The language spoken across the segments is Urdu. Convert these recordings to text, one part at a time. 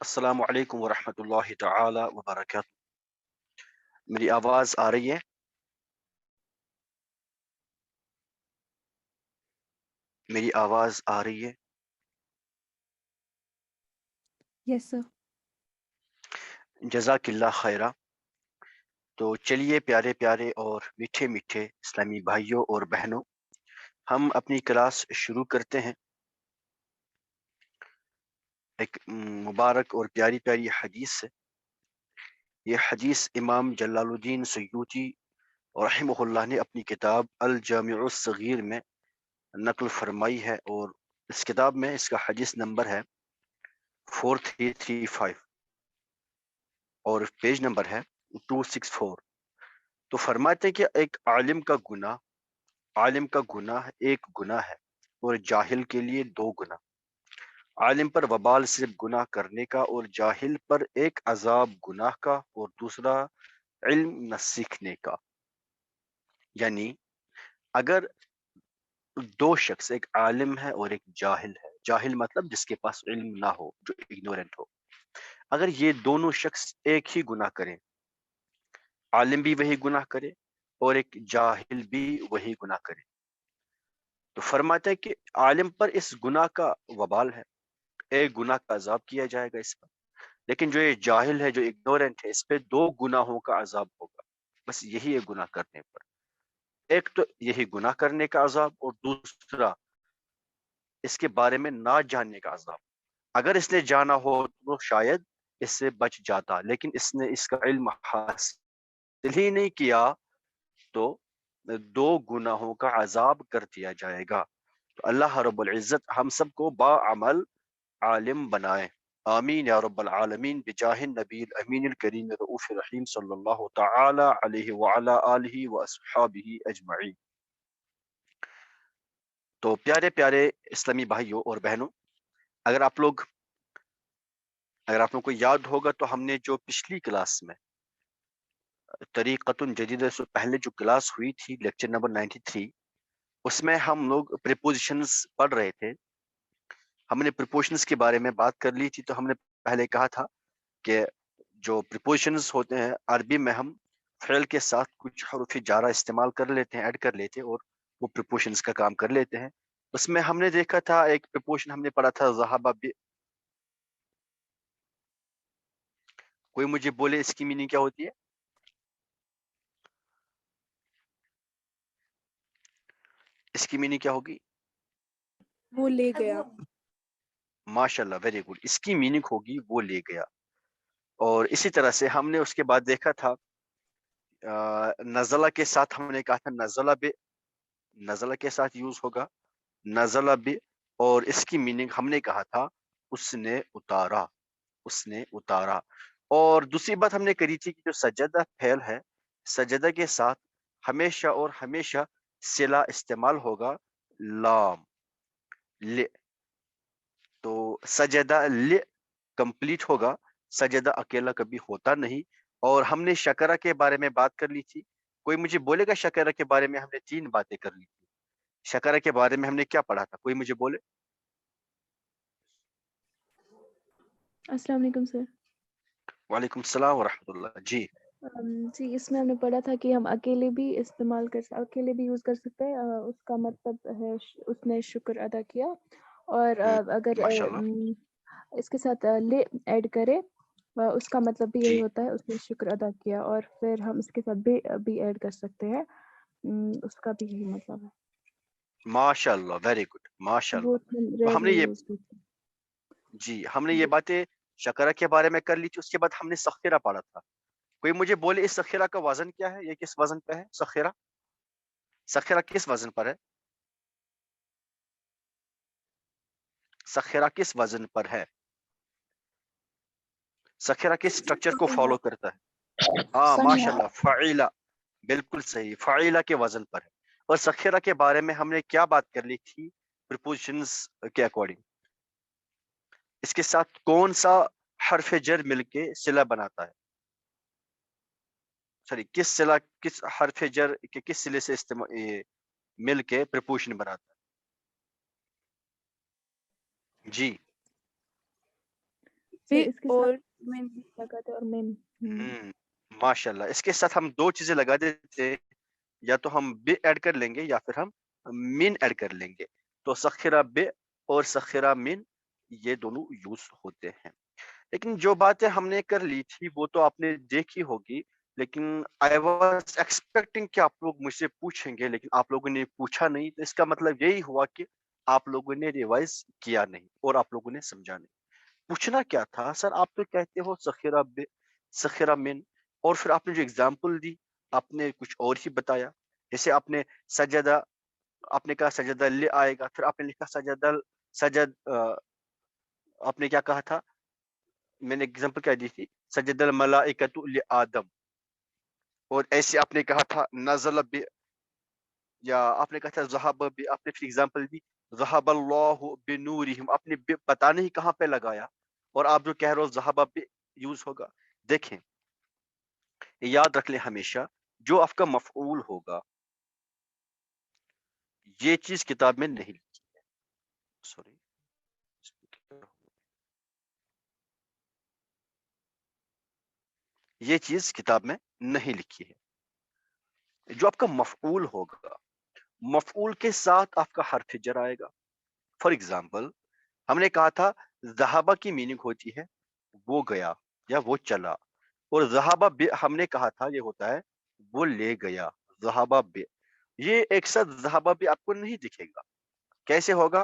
السلام علیکم ورحمۃ اللہ تعالی وبرکاتہ۔ میری آواز آ رہی ہے؟ میری آواز آ رہی ہے؟ یس سر۔ جزاک اللہ خیرہ۔ تو چلیے پیارے پیارے اور میٹھے میٹھے اسلامی بھائیوں اور بہنوں، ہم اپنی کلاس شروع کرتے ہیں ایک مبارک اور پیاری پیاری حدیث سے۔ یہ حدیث امام جلال الدین سیوطی رحمہ اللہ نے اپنی کتاب الجامع الصغیر میں نقل فرمائی ہے، اور اس کتاب میں اس کا حدیث نمبر ہے 4335 اور پیج نمبر ہے 264۔ تو فرماتے ہیں کہ ایک عالم کا گناہ ایک گناہ ہے، اور جاہل کے لیے دو گناہ۔ عالم پر وبال صرف گناہ کرنے کا، اور جاہل پر ایک عذاب گناہ کا اور دوسرا علم نہ سیکھنے کا۔ یعنی اگر دو شخص، ایک عالم ہے اور ایک جاہل ہے، جاہل مطلب جس کے پاس علم نہ ہو، جو اگنورنٹ ہو، اگر یہ دونوں شخص ایک ہی گناہ کریں، عالم بھی وہی گناہ کرے اور ایک جاہل بھی وہی گناہ کرے، تو فرماتا ہے کہ عالم پر اس گناہ کا وبال ہے، ایک گناہ کا عذاب کیا جائے گا اس پر، لیکن جو یہ جاہل ہے، جو اگنورنٹ ہے، اس پہ دو گناہوں کا عذاب ہوگا، بس یہی ہے گناہ کرنے پر۔ ایک تو یہی گناہ کرنے کا عذاب، اور دوسرا اس کے بارے میں نہ جاننے کا عذاب۔ اگر اس نے جانا ہو تو شاید اس سے بچ جاتا، لیکن اس نے اس کا علم حاصل ہی نہیں کیا تو دو گناہوں کا عذاب کر دیا جائے گا۔ تو اللہ رب العزت ہم سب کو باعمل عالم بنائے، آمین یا رب العالمین، بجاہ النبی الامین الکریم رؤوف الرحیم صلی اللہ تعالی علیہ وعلی آلہ واصحابہ اجمعین۔ تو پیارے پیارے اسلامی بھائیوں اور بہنوں، اگر آپ لوگ کو یاد ہوگا تو ہم نے جو پچھلی کلاس میں طریقۃ جدیدہ سے پہلے جو کلاس ہوئی تھی، لیکچر نمبر 93، اس میں ہم لوگ پریپوزیشنز پڑھ رہے تھے۔ ہم نے پریپوزیشنز کے بارے میں بات کر لی تھی، تو ہم نے پہلے کہا تھا کہ جو پریپوزیشنز ہوتے ہیں عربی میں، ہم فعل کے ساتھ کچھ حروف جارہ استعمال کر لیتے ہیں، ایڈ کر لیتے ہیں، اور وہ پریپوزیشنز کا کام کر لیتے ہیں۔ اس میں ہم نے دیکھا تھا ایک پریپوزیشن ہم نے پڑھا تھا ذهب ب۔ کوئی مجھے بولے اس کی میننگ کیا ہوتی ہے؟ اس کی میننگ کیا ہوگی؟ وہ لے گیا۔ ماشاء اللہ، ویری گڈ۔ اس کی میننگ ہوگی وہ لے گیا۔ اور اسی طرح سے ہم نے اس کے بعد دیکھا تھا نزلہ کے ساتھ، ہم نے کہا تھا نزلہ ب، نزلہ کے ساتھ یوز ہوگا نزلہ ب، اور اس کی میننگ ہم نے کہا تھا اس نے اتارا، اس نے اتارا۔ اور دوسری بات ہم نے کری تھی کہ جو سجدہ فعل ہے، سجدہ کے ساتھ ہمیشہ اور ہمیشہ صلہ استعمال ہوگا لام ل، تو سجدہ ل کمپلیٹ ہوگا، سجدہ اکیلا کبھی ہوتا نہیں۔ اور ہم نے شکرہ کے بارے میں بات کر لی تھی۔ کوئی مجھے بولے گا شکرہ کے بارے میں ہم نے 3 باتیں کر لی تھی۔ شکرہ کے بارے میں ہم نے کیا پڑھا تھا؟ کوئی مجھے بولے۔ السلام علیکم سر۔ وعلیکم السلام ورحمۃ اللہ۔ جی جی، اس میں ہم نے پڑھا تھا کہ ہم اکیلے بھی استعمال اکیلے بھی یوز کر سکتے ہیں۔ اس کا مطلب ہے اس نے شکر ادا کیا، اور اگر ماشاء اللہ۔ اس کے ساتھ لے ایڈ کرے، اس کا مطلب بھی یہی جی ہوتا ہے اس نے شکر ادا کیا، اور پھر ہم اس کے ساتھ بھی ایڈ کر سکتے ہیں، اس کا بھی یہی مطلب ہے۔ ماشاء اللہ، ویری گڈ، ماشاء وہ اللہ۔ تو ہم نے ریئرلی یہ، یوز ہوتی جی ہم نے یہ باتیں شکرہ کے بارے میں کر لی تھی۔ اس کے بعد ہم نے سخیرہ پڑھا تھا۔ کوئی مجھے بولے اس سخیرہ کا وزن کیا ہے؟ یہ کس وزن پہ ہے سخیرہ؟ سخیرہ کس وزن پر ہے؟ سخیرہ کس وزن پر ہے؟ سخیرہ کس سٹرکچر کو فالو کرتا ہے؟ ہاں ماشاء اللہ، فعیلہ، بالکل صحیح، فعیلہ کے وزن پر ہے۔ اور سخیرہ کے بارے میں ہم نے کیا بات کر لی تھی پریپوزیشنز کے اکارڈنگ؟ اس کے ساتھ کون سا حرف جر مل کے صلہ بناتا ہے؟ سوری، کس حرف جر کے کس صلے سے مل کے پریپوزیشن بناتا ہے؟ جی سر بے اس کے اور ساتھ من لگاتے اور مین ماشاء اللہ، اس کے ساتھ ہم دو چیزیں لگا دیتے، یا تو ہم بے ایڈ کر لیں گے یا پھر ہم من ایڈ کر لیں گے. تو سخرہ بے اور سخرہ من یہ دونوں یوز ہوتے ہیں. لیکن جو باتیں ہم نے کر لی تھی وہ تو آپ نے دیکھی ہوگی، لیکن آئی واز ایکسپیکٹنگ کہ آپ لوگ مجھ سے پوچھیں گے، لیکن آپ لوگوں نے پوچھا نہیں. تو اس کا مطلب یہی ہوا کہ آپ لوگوں نے ریوائز کیا نہیں اور آپ لوگوں نے سمجھا نہیں. پوچھنا کیا تھا سر؟ آپ تو کہتے ہو سخرہ بے سخرہ من، اور پھر آپ نے جو اگزامپل دی آپ نے کچھ اور ہی بتایا. جیسے آپ نے سجدہ، آپ نے کہا سجدہ لے آئے گا، پھر آپ نے لکھا سجدہ سجد آپ نے کیا کہا تھا؟ میں نے اگزامپل کیا دی تھی؟ سجد الملائکۃ لآدم. اور ایسے آپ نے کہا تھا نزل بے، یا آپ نے کہا تھا ذہب بے. آپ نے پھر اگزامپل دی ذہب اللہ بنورہم. آپ نے بے پتہ نہیں کہاں پہ لگایا، اور آپ جو کہہ رہے ہو ذہب بے یوز ہوگا. دیکھیں یاد رکھ لیں ہمیشہ، جو آپ کا مفعول ہوگا یہ چیز کتاب میں نہیں لکھی ہے. سوری، یہ چیز کتاب میں نہیں لکھی ہے. جو آپ کا مفعول ہوگا، مفعول کے ساتھ آپ کا حرف جر آئے گا. فار ایگزامپل ہم نے کہا تھا ذہابہ کی میننگ ہوتی ہے وہ گیا یا وہ چلا، اور ذہابہ بے ہم نے کہا تھا یہ ہوتا ہے وہ لے گیا. ذہابہ بے، یہ ایک ساتھ ذہابہ بے آپ کو نہیں دکھے گا. کیسے ہوگا؟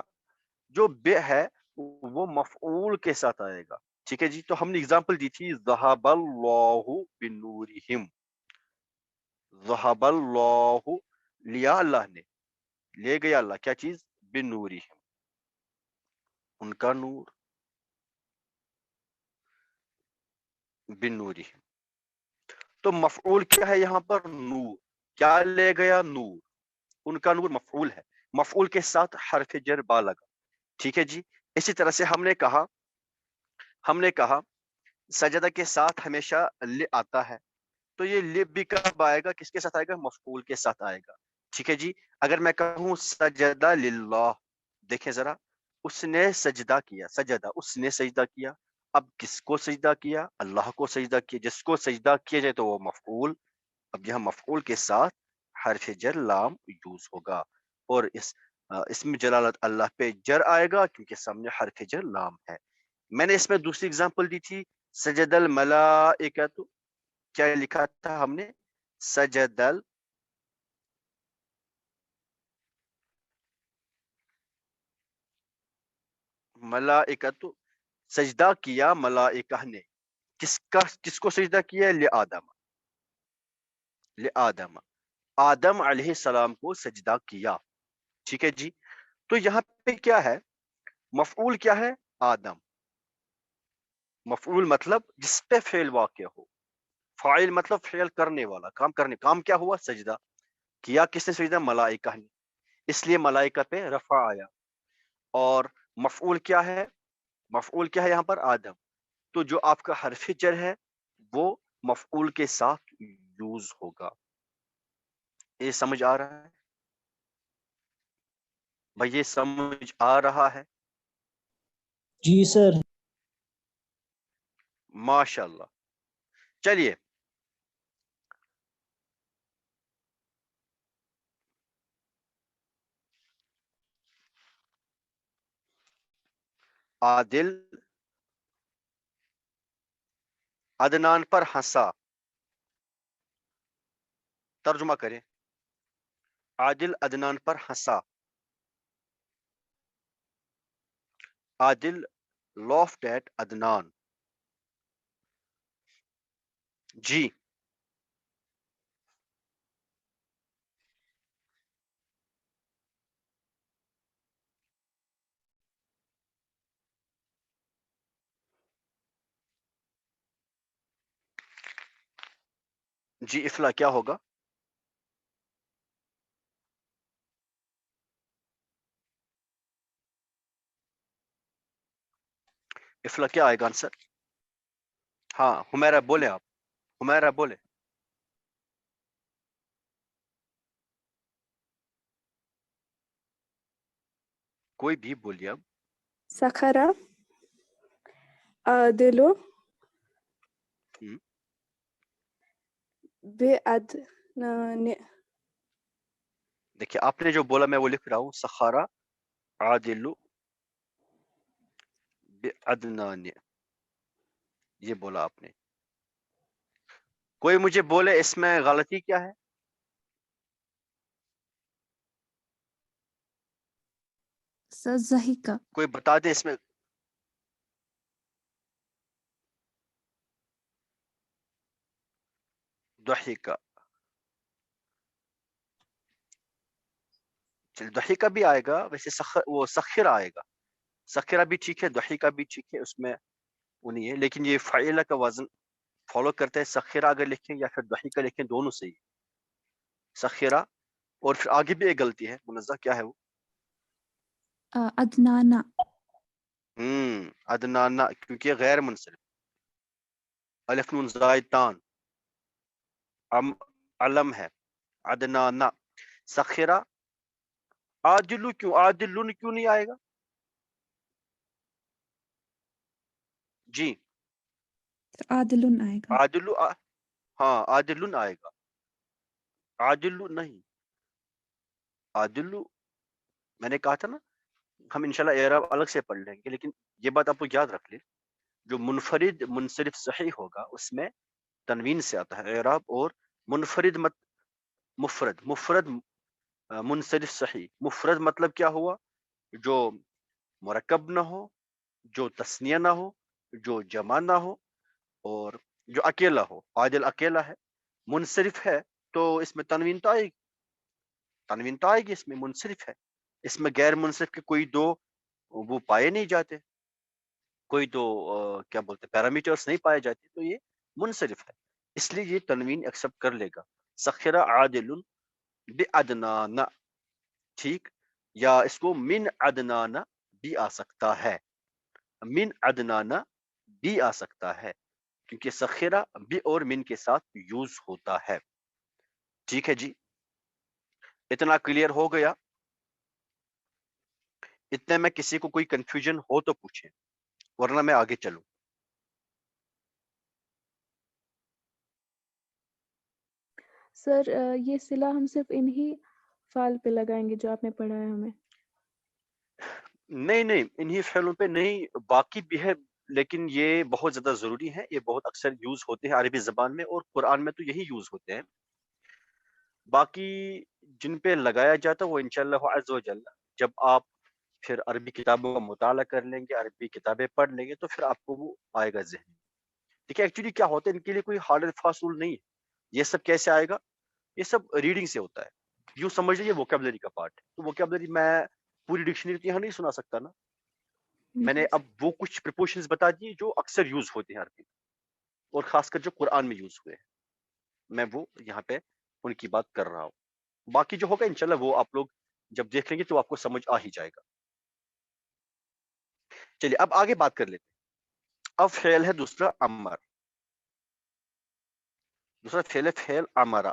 جو بے ہے وہ مفعول کے ساتھ آئے گا. ٹھیک ہے جی. تو ہم نے اگزامپل دی تھی ذہب اللہ بنورہم. ذہب اللہ، لیا اللہ نے، لے گیا اللہ کیا چیز؟ بنورہم، ان کا نور. بنورہم، تو مفعول کیا ہے یہاں پر؟ نور. کیا لے گیا؟ نور. ان کا نور مفعول ہے، مفعول کے ساتھ حرف جر با لگا. ٹھیک ہے جی. اسی طرح سے ہم نے کہا سجدہ کے ساتھ ہمیشہ لے آتا ہے. تو یہ لب بھی کب آئے گا؟ کس کے ساتھ آئے گا؟ مفعول کے ساتھ آئے گا. ٹھیک ہے جی. اگر میں کہوں سجدہ للہ، دیکھیں ذرا، اس نے سجدہ کیا، سجدہ اس نے سجدہ کیا. اب کس کو سجدہ کیا؟ اللہ کو سجدہ کیا. جس کو سجدہ کیا جائے تو وہ مفعول. اب یہاں مفعول کے ساتھ حرف جر لام یوز ہوگا، اور اس میں جلالت اللہ پہ جر آئے گا کیونکہ سامنے حرف جر لام ہے. میں نے اس میں دوسری اگزامپل دی تھی سجد الملائکۃ. کیا لکھا تھا ہم نے؟ سجد الملائکۃ، سجدہ کیا ملائکہ نے. کس کو سجدہ کیا؟ لآدم. لآدم، آدم علیہ السلام کو سجدہ کیا. ٹھیک ہے جی. تو یہاں پہ کیا ہے؟ مفعول کیا ہے؟ آدم. مفعول مطلب جس پہ فعل واقع ہو. فاعل مطلب فعل کرنے والا، کام کیا ہوا؟ سجدہ کیا. کس نے سجدہ؟ ملائکہ نے. اس لیے ملائکہ پہ رفع آیا. اور مفعول کیا ہے؟ مفعول کیا ہے یہاں پر؟ آدم. تو جو آپ کا حرف جر ہے وہ مفعول کے ساتھ یوز ہوگا. یہ سمجھ آ رہا ہے بھائی؟ یہ سمجھ آ رہا ہے؟ جی سر. ماشاء اللہ. چلیے عادل عدنان پر ہنسا. ترجمہ کریں. عادل عدنان پر ہنسا. عادل laughed at عدنان. جی جی. افلا کیا ہوگا؟ افلا کیا آئے گا آنسر؟ ہاں حمیرہ بولے، آپ حمیرہ بولے. کوئی بھی بولیے اب. سخرا عادل ہم، بعدنان. دیکھیے آپ نے جو بولا میں وہ لکھ رہا ہوں، سخارا عادل بعدنان، یہ بولا آپ نے. کوئی مجھے بولے اس میں غلطی کیا ہے؟ سر ضحیکہ. کوئی بتا دے اس میں. ضحیکہ، چل ضحیکہ بھی آئے گا، ویسے وہ سخر آئے گا. سخرہ بھی ٹھیک ہے، ضحیکہ بھی ٹھیک ہے، اس میں وہ نہیں ہے، لیکن یہ فعیلہ کا وزن فالو کرتا ہے. سخرہ اگر لکھیں یا پھر ضحیکہ لکھیں، دونوں صحیح ہے. سخرہ، اور پھر آگے بھی ایک غلطی ہے منزہ، کیا ہے وہ؟ عدنانہ. عدنانہ، کیونکہ یہ غیر منصرف. الف نون زائد تان، علم ہے. عدنانہ. سخرہ. عادل کیوں، عادلن کیوں نہیں آئے گا؟ جی عادلن آئے گا. عادل، ہاں عادلن آئے گا. عادل نہیں، عادل میں نے کہا تھا نا، ہم انشاءاللہ اعراب الگ سے پڑھ لیں گے، لیکن یہ بات آپ کو یاد رکھ لیں، جو منفرد منصرف صحیح ہوگا اس میں تنوین سے آتا ہے اعراب، اور منفرد مفرد منصرف صحیح. مفرد مطلب کیا ہوا؟ جو مرکب نہ ہو، جو تثنیہ نہ ہو، جو جمع نہ ہو، اور جو اکیلا ہو. عادل اکیلا ہے، منصرف ہے تو اس میں تنوین تو آئے گی، تنوین تو آئے گی، اس میں منصرف ہے. اس میں غیر منصرف کے کوئی دو وہ پائے نہیں جاتے، کوئی دو کیا بولتے پیرامیٹرز نہیں پائے جاتے، تو یہ منصرف ہے، اس لیے یہ تنوین ایکسپٹ کر لے گا. سخرہ عادل بعدنان، ٹھیک. یا اس کو من عدنان بھی آ سکتا ہے، من عدنان بھی آ سکتا ہے، کیونکہ سخرہ بھی اور من کے ساتھ یوز ہوتا ہے. ٹھیک ہے جی، اتنا کلیئر ہو گیا؟ اتنے میں کسی کو کوئی کنفیوژن ہو تو پوچھیں، ورنہ میں آگے چلوں. سر یہ صلہ ہم صرف انہی فعل پہ لگائیں گے جو آپ نے پڑھا ہے ہمیں؟ نہیں انہی فعلوں پہ نہیں، باقی بھی ہے، لیکن یہ بہت زیادہ ضروری ہے، یہ بہت اکثر یوز ہوتے ہیں عربی زبان میں، اور قرآن میں تو یہی یوز ہوتے ہیں. باقی جن پہ لگایا جاتا ہے وہ انشاءاللہ عز و جل جب آپ پھر عربی کتابوں کا مطالعہ کر لیں گے، عربی کتابیں پڑھ لیں گے، تو پھر آپ کو وہ آئے گا ذہن. دیکھیں ایکچولی کیا ہوتا ہے، ان کے لیے کوئی ہارڈ اینڈ فاسٹ رول نہیں ہے. یہ سب کیسے آئے گا؟ یہ سب ریڈنگ سے ہوتا ہے. یوں سمجھ لیجیے ووکیبلری کا پارٹ ہے، تو ووکیبلری میں پوری ڈکشنری یہاں نہیں سنا سکتا نا. میں نے جی اب وہ کچھ پریپوزیشنز بتا دی جو اکثر یوز ہوتے ہیں عربی، اور خاص کر جو قرآن میں یوز ہوئے ہیں، میں وہ یہاں پہ ان کی بات کر رہا ہوں. باقی جو ہوگا انشاءاللہ وہ آپ لوگ جب دیکھ لیں گے تو آپ کو سمجھ آ ہی جائے گا. چلیے اب آگے بات کر لیتے ہیں. اب فعل ہے دوسرا امر. دوسرا فعل ہے فعل امرا.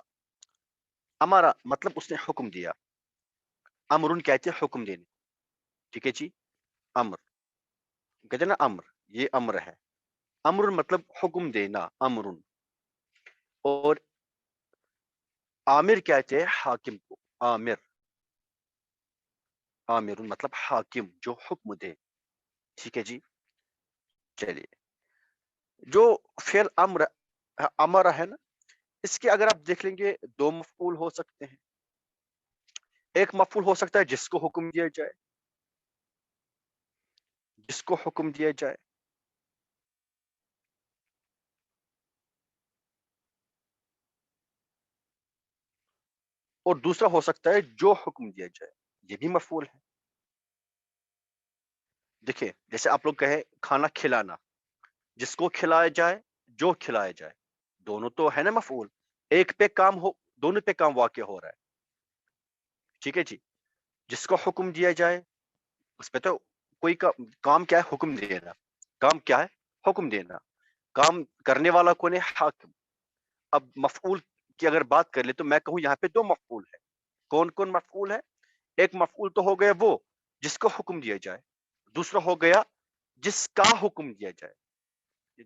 امرا مطلب اس نے حکم دیا. امرن کہتے ہیں حکم دینے، ٹھیک ہے جی. امر کہتے ہیں نا، امر، یہ امر ہے. امر مطلب حکم دینا، امرن. اور عامر کہتے ہیں حاکم کو، عامر. عامر مطلب حاکم جو حکم دے، ٹھیک ہے جی. چلیے جو فعل امر ہے نا، اس کے اگر آپ دیکھ لیں گے دو مفعول ہو سکتے ہیں. ایک مفعول ہو سکتا ہے جس کو حکم دیا جائے، جس کو حکم دیا جائے. اور دوسرا ہو سکتا ہے جو حکم دیا جائے، یہ بھی مفعول ہے. دیکھیں جیسے آپ لوگ کہیں کھانا کھلانا، جس کو کھلایا جائے، جو کھلایا جائے، دونوں تو ہے نا مفعول. ایک پہ کام ہو، دونوں پہ کام واقع ہو رہا ہے، ٹھیک ہے جی. جس کو حکم دیا جائے اس پہ تو کوئی کام کیا ہے، حکم دینا. کام کیا ہے، حکم دینا. کام کرنے والا کون ہے، حاکم. اب مفعول کی اگر بات کر لیں تو میں کہوں یہاں پہ دو مفعول ہے. کون کون مفعول ہے؟ ایک مفعول تو ہو گیا وہ جس کو حکم دیا جائے، دوسرا ہو گیا جس کا حکم دیا جائے.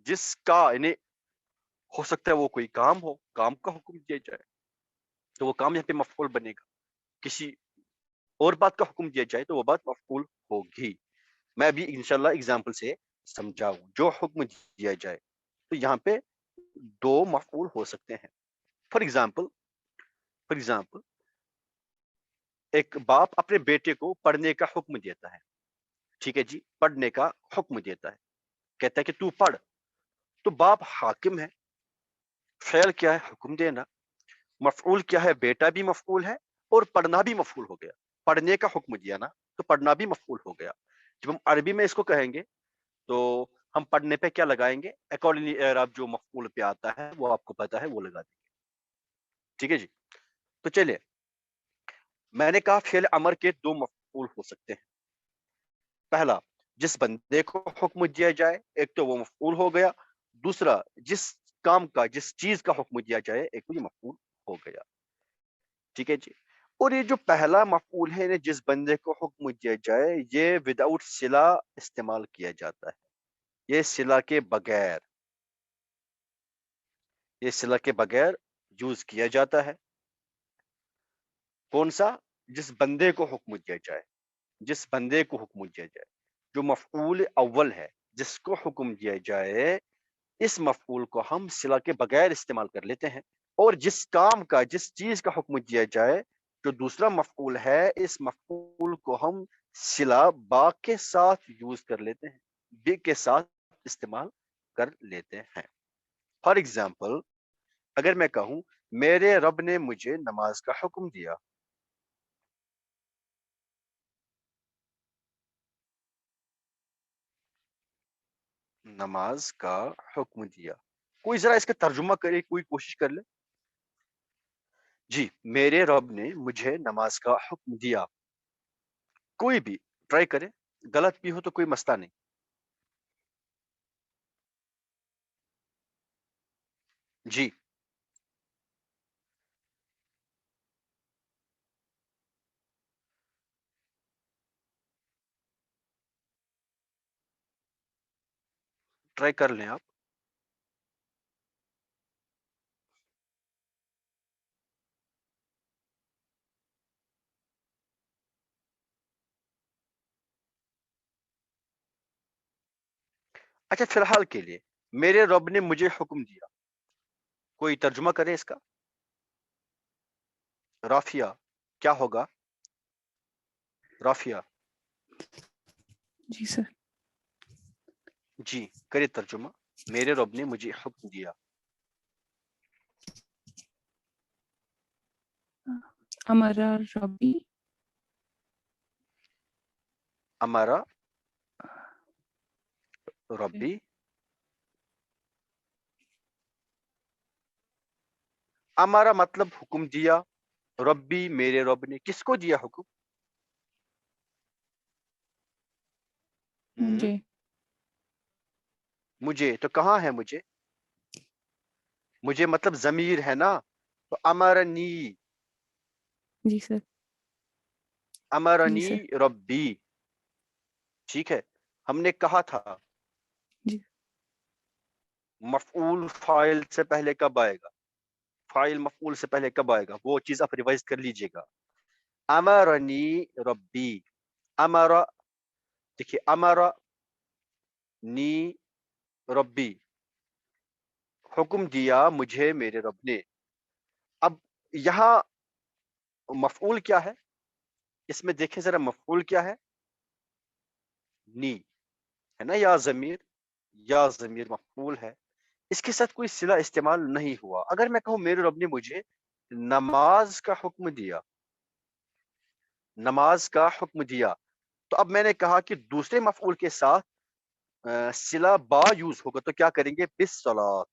جس کا یعنی ہو سکتا ہے وہ کوئی کام ہو, کام کا حکم دیا جائے تو وہ کام یہاں پہ مفعول بنے گا, کسی اور بات کا حکم دیا جائے تو وہ بات مفعول ہوگی. میں ابھی انشاءاللہ اگزامپل سے سمجھاؤں. جو حکم دیا جائے تو یہاں پہ دو مفعول ہو سکتے ہیں. فار ایگزامپل ایک باپ اپنے بیٹے کو پڑھنے کا حکم دیتا ہے, ٹھیک ہے جی, پڑھنے کا حکم دیتا ہے, کہتا ہے کہ تو پڑھ. تو باپ حاکم ہے, فعل کیا ہے, حکم دینا. مفعول کیا ہے, بیٹا بھی مفعول ہے اور پڑھنا بھی مفعول ہو گیا. پڑھنے کا حکم دیا نا تو پڑھنا بھی مفعول ہو گیا. جب ہم عربی میں اس کو کہیں گے تو ہم پڑھنے پہ کیا لگائیں گے, اکارڈنگلی اعراب جو مفعول پہ آتا ہے وہ آپ کو پتا ہے وہ لگا دیں گے. ٹھیک ہے جی. تو چلیے, میں نے کہا فعل امر کے دو مفعول ہو سکتے ہیں. پہلا جس بندے کو حکم دیا جائے, ایک تو وہ مفعول ہو گیا, دوسرا جس کام کا جس چیز کا حکم دیا جائے ایک تو یہ مفعول ہو گیا. ٹھیک ہے جی. اور یہ جو پہلا مفعول ہے جس بندے کو حکم دیا جائے, یہ وداؤٹ صلہ استعمال کیا جاتا ہے. یہ صلہ کے بغیر, یہ صلہ کے بغیر یوز کیا جاتا ہے. کون سا؟ جس بندے کو حکم دیا جائے, جس بندے کو حکم دیا جائے. جو مفعول اول ہے جس کو حکم دیا جائے, اس مفعول کو ہم صلہ کے بغیر استعمال کر لیتے ہیں. اور جس کام کا جس چیز کا حکم دیا جائے, جو دوسرا مفعول ہے, اس مفعول کو ہم صلہ با کے ساتھ یوز کر لیتے ہیں, بے کے ساتھ استعمال کر لیتے ہیں. فار ایگزامپل اگر میں کہوں میرے رب نے مجھے نماز کا حکم دیا, نماز کا حکم دیا, کوئی ذرا اس کا ترجمہ کرے, کوئی کوشش کر لے. جی, میرے رب نے مجھے نماز کا حکم دیا. کوئی بھی ٹرائی کرے, غلط بھی ہو تو کوئی مسئلہ نہیں. جی ٹرائی کر لیں آپ. اچھا فی الحال کے لیے میرے رب نے مجھے حکم دیا, کوئی ترجمہ کرے اس کا. رافیہ کیا ہوگا؟ رافیہ جی سر. جی کرے ترجمہ. میرے رب نے مجھے حکم دیا. ہمارا ربی ہمارا ربی, ہمارا مطلب حکم دیا, ربی میرے رب نے کس کو دیا حکم؟ مجھے. مجھے. تو کہاں ہے مجھے؟ مجھے مطلب ضمیر ہے نا, تو امرنی, جی سر. جی امرنی سر. ربی. ٹھیک ہے, ہم نے کہا تھا جی. مفعول فاعل سے پہلے کب آئے گا, فاعل مفعول سے پہلے کب آئے گا, وہ چیز آپ ریوائز کر لیجئے گا. امرنی ربی, امر, دیکھیے امر نی ربی, حکم دیا مجھے میرے رب نے. اب یہاں مفعول کیا ہے, اس میں دیکھیں ذرا مفعول کیا ہے, نی ہے نا, یا ضمیر, یا ضمیر مفعول ہے, اس کے ساتھ کوئی صلہ استعمال نہیں ہوا. اگر میں کہوں میرے رب نے مجھے نماز کا حکم دیا, نماز کا حکم دیا, تو اب میں نے کہا کہ دوسرے مفعول کے ساتھ صلہ با یوز ہوگا, تو کیا کریں گے, بالصلاۃ,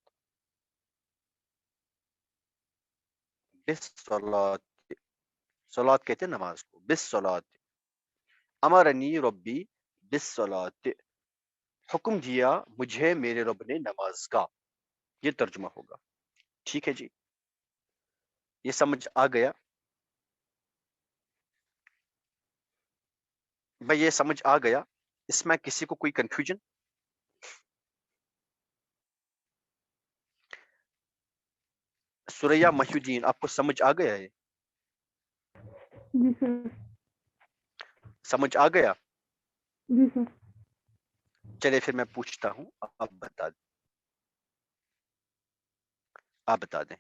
بالصلاۃ, صلاۃ کہتے ہیں نماز کو, بالصلاۃ. امرنی ربی بالصلاۃ, حکم دیا مجھے میرے رب نے نماز کا, یہ ترجمہ ہوگا. ٹھیک ہے جی, یہ سمجھ آ گیا بھائی, یہ سمجھ آ گیا. اس میں کسی کو کوئی کنفیوژن؟ سوریا محی الدین آپ کو سمجھ آ گیا ہے؟ جی سر. سمجھ آ گیا؟ جی سر. چلے پھر میں پوچھتا ہوں، آپ بتا دیں. آپ بتا دیں.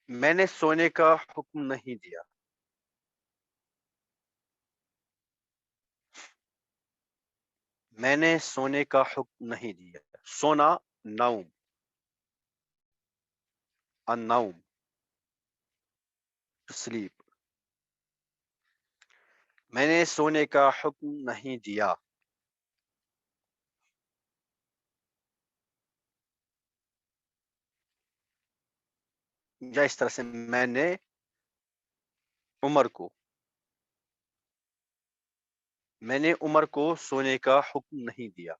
میں نے سونے کا حکم نہیں دیا. میں نے سونے کا حکم نہیں دیا. سونا نوم، النوم to sleep. میں نے سونے کا حکم نہیں دیا. یا اس طرح سے میں نے عمر کو سونے کا حکم نہیں دیا.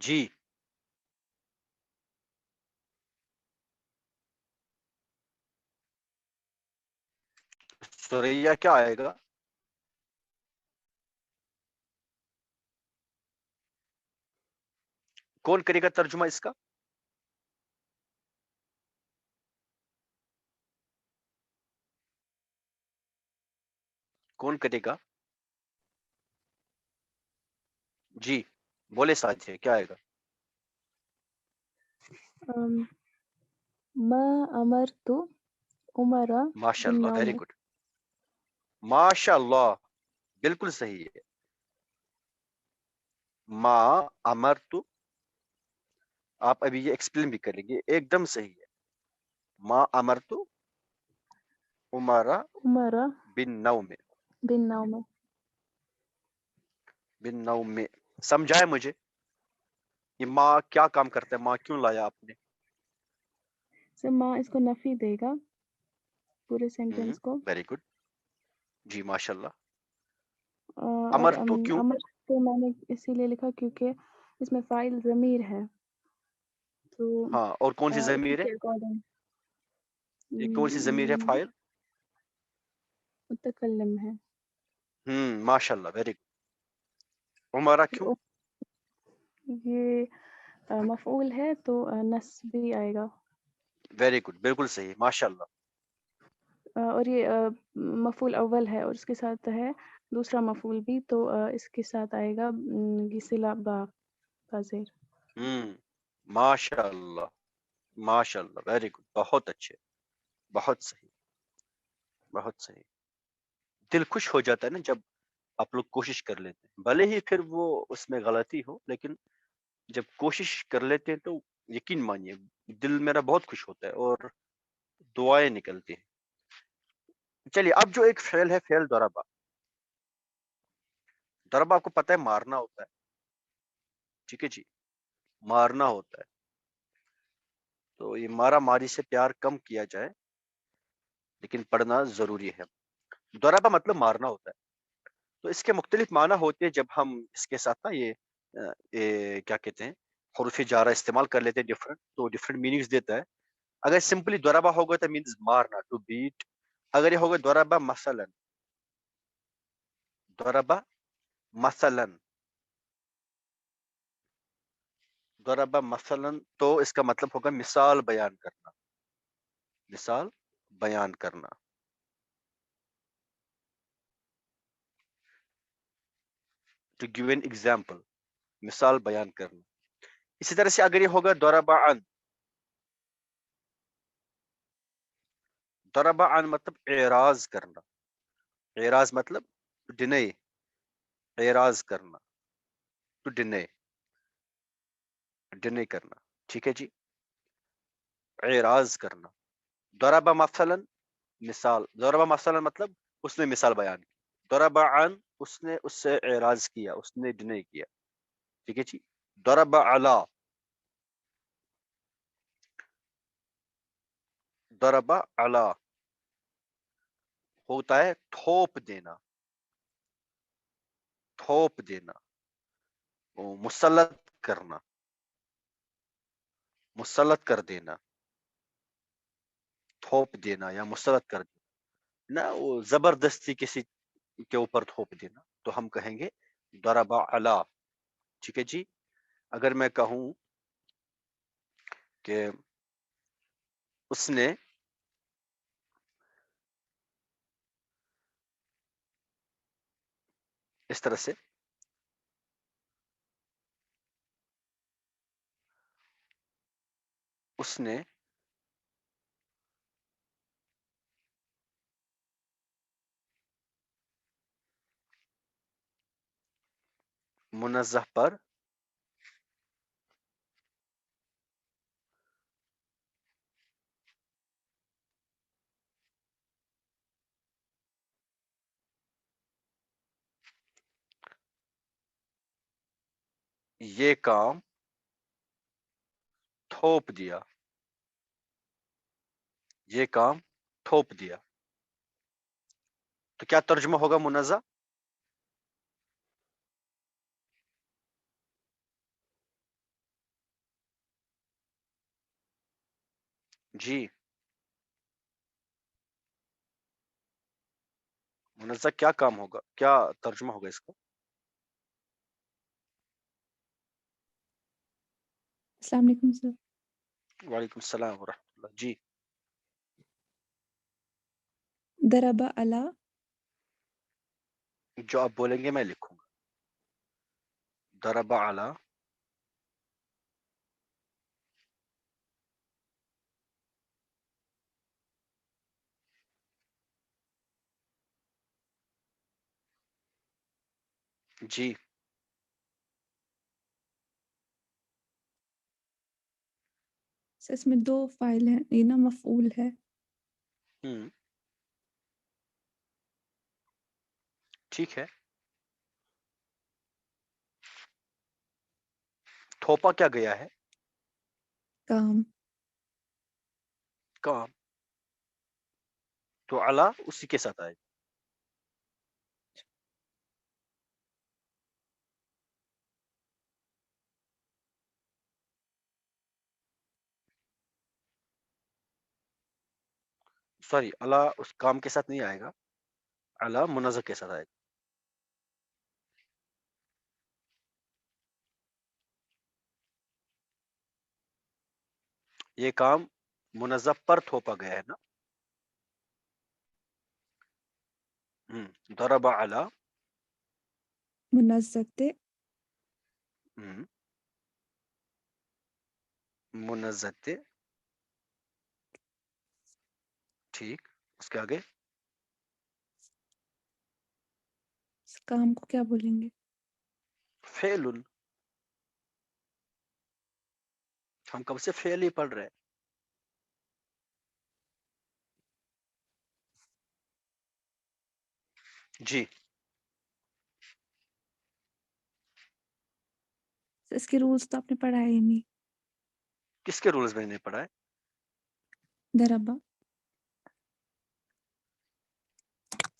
جی سوریا کیا آئے گا؟ کون کرے گا ترجمہ اس کا؟ کون کرے گا؟ جی بولے ساتھی کیا آئے گا؟ ما امرت عمر ماشاء اللہ، بالنوم. Very good. ماشاء اللہ بالکل صحیح ہے. ما امرت، آپ ابھی یہ ایکسپلین بھی کریں گے، ایک دم صحیح ہے. ما امرت عمر عمر بالنوم. بالنوم. بالنوم سمجھائے مجھے یہ ماں کیا کام کرتا ہے؟ ماں کیوں لایا آپ نے؟ سر ما اس کو نفی دے گا پورے سینٹینس کو. Very good. جی ماشاء اللہ. اور امر تو کیوں؟ امر تو میں نے اسی لیے لکھا کیونکہ اس میں فاعل ضمیر ہے، تو ہاں، اور کون سی اسی ضمیر ہے؟ کے اکارڈنگ یہ کون سی ضمیر ہے فاعل؟ متکلم ہے. ماشاء اللہ ویری گڈ. عمرہ کیوں؟ یہ مفعول ہے تو نصبی آئے گا. ویری گڈ بالکل صحیح ماشاء اللہ. اور یہ مفعول اول ہے اور اس کے ساتھ ہے دوسرا مفعول بھی، تو اس کے ساتھ آئے گا یہ صلہ با زیر. ماشاء اللہ ماشاء اللہ ویری گڈ. بہت اچھے، بہت صحیح، بہت صحیح. دل خوش ہو جاتا ہے نا جب آپ لوگ کوشش کر لیتے ہیں، بھلے ہی پھر وہ اس میں غلطی ہو، لیکن جب کوشش کر لیتے ہیں تو یقین مانیے دل میرا بہت خوش ہوتا ہے اور دعائیں نکلتی ہیں. چلیے اب جو ایک فعل ہے فعل ضربہ. ضربہ آپ کو پتہ ہے مارنا ہوتا ہے، ٹھیک ہے جی، مارنا ہوتا ہے. تو یہ مارا ماری سے پیار کم کیا جائے، لیکن پڑھنا ضروری ہے. ضربہ مطلب مارنا ہوتا ہے. تو اس کے مختلف معنی ہوتے ہیں جب ہم اس کے ساتھ نا یہ کیا کہتے ہیں حروف جارہ استعمال کر لیتے ہیں ڈفرنٹ، تو ڈفرنٹ میننگز دیتا ہے. اگر سمپلی ضربہ ہوگا تو مینز مارنا، ٹو بیٹ. اگر یہ ہوگا ضربہ مثلا، ضربہ مثلا، ضربہ مثلا، تو اس کا مطلب ہوگا مثال بیان کرنا، مثال بیان کرنا. ٹو گیو این ایگزامپل، مثال بیان کرنا. اسی طرح سے اگر یہ ہوگا ضربہ عن، ضربہ عن مطلب اعراض کرنا. اعراض مطلب ڈینائی، اعراض کرنا، ٹو ڈینائی، ڈینائی کرنا. ٹھیک ہے جی، اعراض کرنا. ضربہ مثلا مثال، ضربہ مثلا مطلب اس نے مثال بیان کی. ضربہ عن اس نے اس سے اعراض کیا، اس نے ڈینائی کیا. ٹھیک ہے جی. ضربہ علی، ضرب علی ہوتا ہے تھوپ دینا، تھوپ دینا، مسلط کرنا، مسلط کر دینا، تھوپ دینا یا مسلط کر دینا نہ، وہ زبردستی کسی کے اوپر تھوپ دینا، تو ہم کہیں گے ضرب علی. ٹھیک ہے جی. اگر میں کہوں کہ اس نے اس طرح سے اس نے منزہ پر یہ کام تھوپ دیا، یہ کام تھوپ دیا، تو کیا ترجمہ ہوگا منزہ؟ جی منزہ کیا کام ہوگا، کیا ترجمہ ہوگا اس کا؟ السلام علیکم سر. وعلیکم السلام ورحمۃ اللہ. جی ضرب علی جو آپ بولیں گے میں لکھوں گا. ضرب علی جی سر اس میں دو فائل ہیں، یہ نا مفعول ہے. ہوں ٹھیک ہے. تھوپا کیا گیا ہے؟ کام. کام. تو علی اسی کے ساتھ آئے گا. سوری علی اس کام کے ساتھ نہیں آئے گا، علی منزہ کے ساتھ آئے گا. یہ کام منزہ پر تھوپا گیا ہے نا. ضرب علی منزت منزت. ٹھیک. اس کے آگے اس کام کو کیا بولیں گے؟ فعل. ہم کب سے فعل ہی پڑھ رہے ہیں. جی سر اس کے رولز تو آپ نے پڑھائے ہی نہیں. کس کے رولز میں نے پڑھا ہے؟ ضربا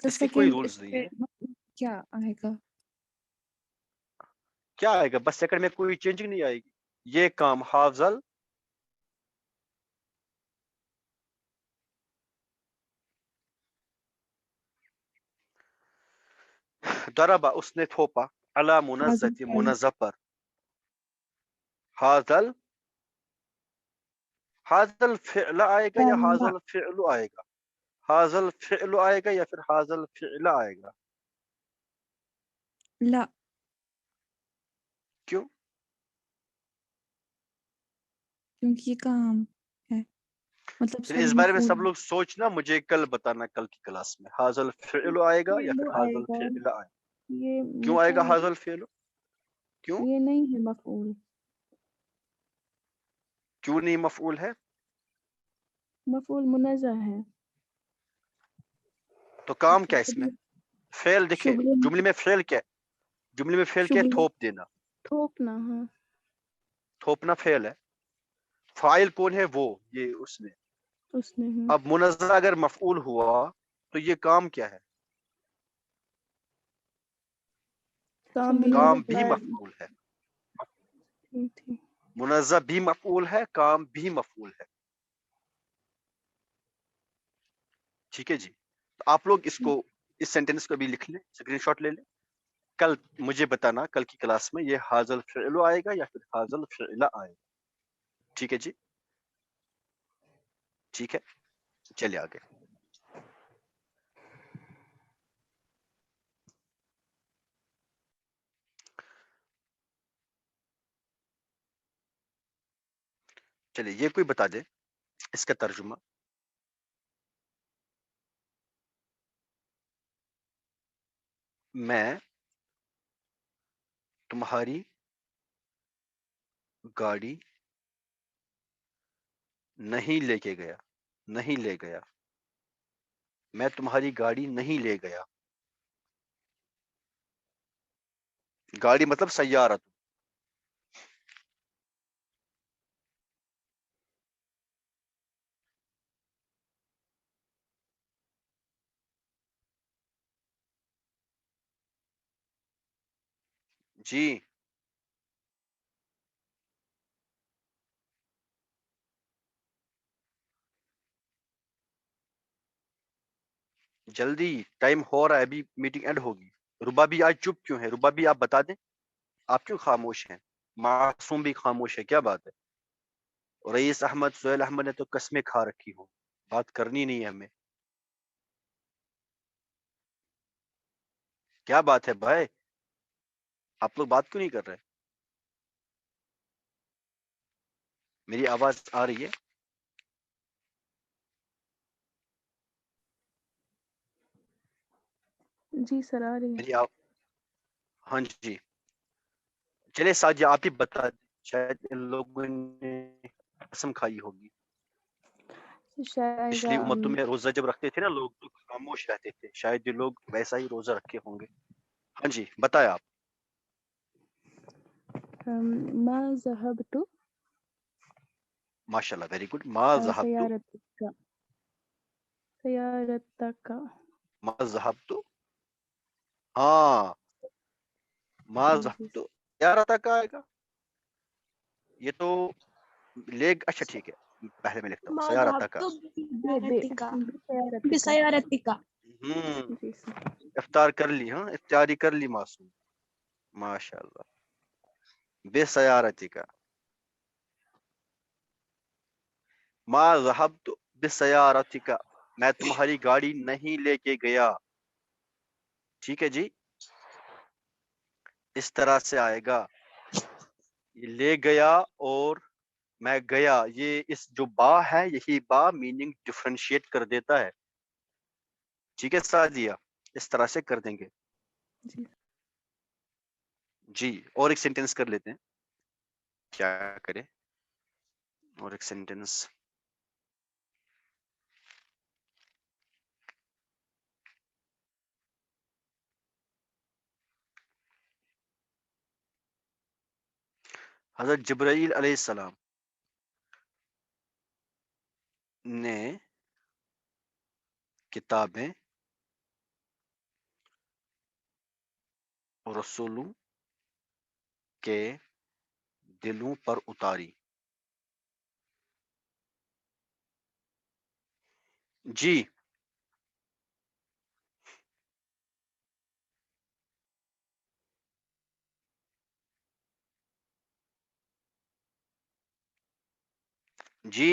سر اس کے کوئی سیکنڈ اس رولز نہیں پہ ہے. کیا آئے گا؟ کیا آئے گا؟ بس سیکنڈ میں کوئی چینجنگ نہیں آئے گی. یہ کام حاضل ضربا اس نے تھوپا علی حاضر منزت فعل. منزہ پر. حاضل حاضل فعل آئے گا یا فعل. حاضل فعل آئے گا؟ حاضل فعل آئے گا یا پھر حاضل فعل آئے گا؟ لا کیوں؟ کیونکہ یہ کام ہے، مطلب پھر سوری اس بارے میں مفعول سب لوگ سوچنا، مجھے کل بتانا کل کی کلاس میں حاضل فعل آئے گا یا فعل پھر آئے حاضل گا، فعل آئے گا. یہ کیوں آئے گا مفعول، حاضل فعل؟ کیوں یہ نہیں ہے مفعول. کیوں نہیں مفعول ہے؟ مفعول منزہ ہے. تو کام کیا اس میں؟ فعل دیکھے شغل جملے میں فعل کیا ہے؟ جملے میں فعل کیا ہے؟ شغل تھوپ دینا. تھوپنا. ہاں تھوپنا فعل ہے. فاعل کون ہے؟ وہ یہ اس نے اس نے اب منزہ اگر مفعول ہوا تو یہ کام کیا ہے؟ کام بھی کام ہوگا، بھی فاعل مفعول ہے، تھی۔ منزہ بھی مفعول ہے، کام بھی مفعول ہے. ٹھیک ہے جی. تو آپ لوگ اس کو اس سینٹینس کو بھی لکھ لیں، اسکرین شاٹ لے لیں. کل مجھے بتانا کل کی کلاس میں یہ حاضل فعل آئے گا یا پھر حاضل فعل آئے گا. ٹھیک ہے جی، ٹھیک ہے. چلیے آگے. چلیے یہ کوئی بتا دے اس کا ترجمہ. میں تمہاری گاڑی نہیں لے کے گیا، نہیں لے گیا. میں تمہاری گاڑی نہیں لے گیا. گاڑی مطلب سیارہ. جی جلدی، ٹائم ہو رہا ہے، ابھی میٹنگ اینڈ ہوگی. ربا بھی آج چپ کیوں ہے؟ ربا بھی آپ بتا دیں، آپ کیوں خاموش ہیں؟ معصوم بھی خاموش ہے، کیا بات ہے؟ رئیس احمد، سہیل احمد نے تو قسمیں کھا رکھی ہوں، بات کرنی نہیں ہے ہمیں. کیا بات ہے بھائی، آپ لوگ بات کیوں نہیں کر رہے؟ میری آواز آ رہی ہے؟ جی سر آ رہی ہے. میری ہاں جی. چلے ساجی آپ ہی بتا دیں، شاید ان لوگوں نے قسم کھائی ہوگی. شاید آئے پچھلی گا امتوں میں روزہ جب رکھتے تھے نا لوگ تو خاموش رہتے تھے، شاید یہ لوگ ویسا ہی روزہ رکھے ہوں گے. ہاں جی بتائیں آپ. ما ذهبت ماشاء اللہ، ویری گڈ. ما ذهبت، سيارتك سيارتك ما ذهبت، ہاں ما جی ذهبت. یار تک آئے گا یہ تو لیگ. اچھا ٹھیک ہے، پہلے میں لکھتا ہوں ما سیارتہ کا. ذهبت بسيارتك بسيارتك. جی سر. افطار کر لی، ہاں افطاری کر لی معصوم. ماشاء اللہ. بے سیارتی کا. ما ذهبت بسیارتک، میں تمہاری گاڑی نہیں لے کے گیا. ٹھیک ہے جی، اس طرح سے آئے گا. یہ لے گیا اور میں گیا، یہ اس جو با ہے یہی با میننگ ڈفرینشیٹ کر دیتا ہے. ٹھیک ہے سعدیہ، اس طرح سے کر دیں گے. جی جی اور ایک سینٹینس کر لیتے ہیں، کیا کریں اور ایک سینٹینس. حضرت جبرائیل علیہ السلام نے کتابیں رسولوں کے دلوں پر اتاری. جی جی